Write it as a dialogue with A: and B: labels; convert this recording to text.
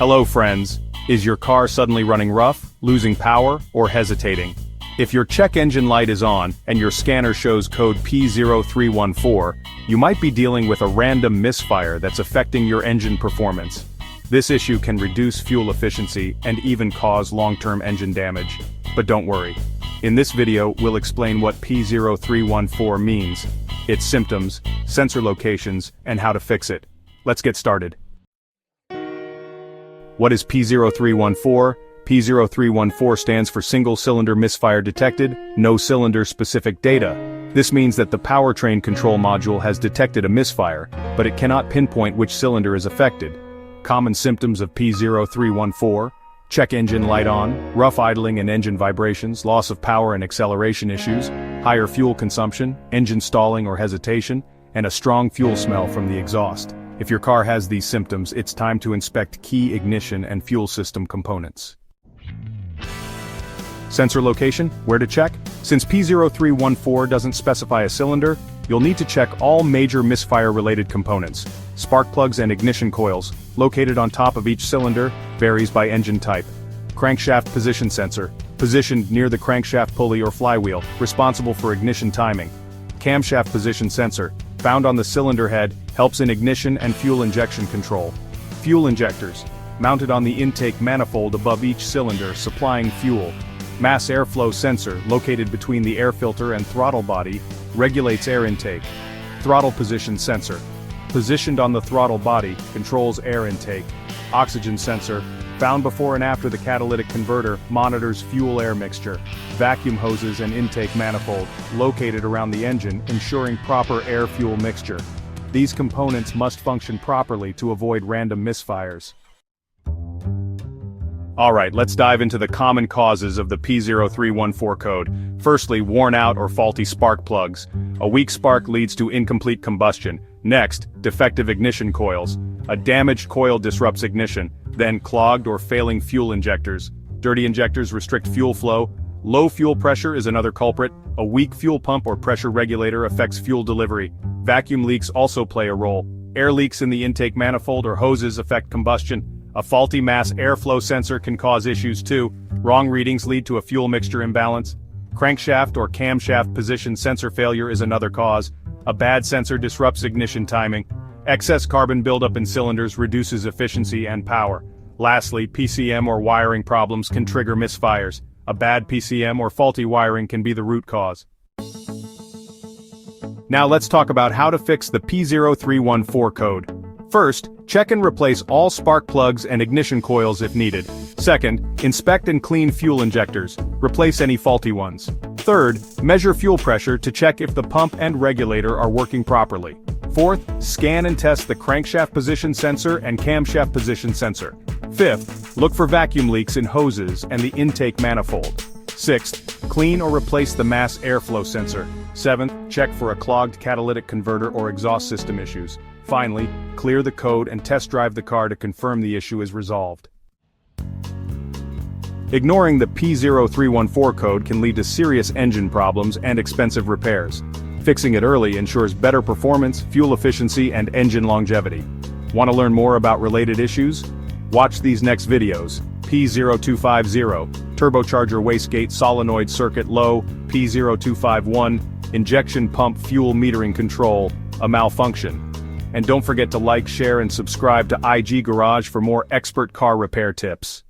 A: Hello friends, is your car suddenly running rough, losing power, or hesitating? If your check engine light is on, and your scanner shows code P0314, you might be dealing with a random misfire that's affecting your engine performance. This issue can reduce fuel efficiency and even cause long-term engine damage. But don't worry. In this video, we'll explain what P0314 means, its symptoms, sensor locations, and how to fix it. Let's get started. What is P0314? P0314 stands for Single Cylinder Misfire Detected, no cylinder-specific data. This means that the powertrain control module has detected a misfire, but it cannot pinpoint which cylinder is affected. Common symptoms of P0314: check engine light on, rough idling and engine vibrations, loss of power and acceleration issues, higher fuel consumption, engine stalling or hesitation, and a strong fuel smell from the exhaust. If your car has these symptoms, it's time to inspect key ignition and fuel system components. Sensor location, where to check? Since P0314 doesn't specify a cylinder, you'll need to check all major misfire-related components. Spark plugs and ignition coils, located on top of each cylinder, varies by engine type. Crankshaft position sensor, positioned near the crankshaft pulley or flywheel, responsible for ignition timing. Camshaft position sensor, found on the cylinder head, helps in ignition and fuel injection control. Fuel injectors, mounted on the intake manifold above each cylinder, supplying fuel. Mass airflow sensor, located between the air filter and throttle body, regulates air intake. Throttle position sensor, positioned on the throttle body, controls air intake. Oxygen sensor, found before and after the catalytic converter, monitors fuel-air mixture. Vacuum hoses and intake manifold, located around the engine, ensuring proper air-fuel mixture. These components must function properly to avoid random misfires. Alright, let's dive into the common causes of the P0314 code. Firstly, worn out or faulty spark plugs. A weak spark leads to incomplete combustion. Next, defective ignition coils. A damaged coil disrupts ignition. Then, clogged or failing fuel injectors. Dirty injectors restrict fuel flow. Low fuel pressure is another culprit. A weak fuel pump or pressure regulator affects fuel delivery. Vacuum leaks also play a role. Air leaks in the intake manifold or hoses affect combustion. A faulty mass airflow sensor can cause issues too. Wrong readings lead to a fuel mixture imbalance. Crankshaft or camshaft position sensor failure is another cause. A bad sensor disrupts ignition timing. Excess carbon buildup in cylinders reduces efficiency and power. Lastly, PCM or wiring problems can trigger misfires. A bad PCM or faulty wiring can be the root cause. Now let's talk about how to fix the P0314 code. First, check and replace all spark plugs and ignition coils if needed. Second, inspect and clean fuel injectors. Replace any faulty ones. Third, measure fuel pressure to check if the pump and regulator are working properly. Fourth, scan and test the crankshaft position sensor and camshaft position sensor. Fifth, look for vacuum leaks in hoses and the intake manifold. Sixth, clean or replace the mass airflow sensor. Seventh, check for a clogged catalytic converter or exhaust system issues. Finally, clear the code and test drive the car to confirm the issue is resolved. Ignoring the P0314 code can lead to serious engine problems and expensive repairs. Fixing it early ensures better performance, fuel efficiency, and engine longevity. Want to learn more about related issues? Watch these next videos. P0250, turbocharger wastegate solenoid circuit low. P0251, injection pump fuel metering control, a malfunction. And don't forget to like, share, and subscribe to IG Garage for more expert car repair tips.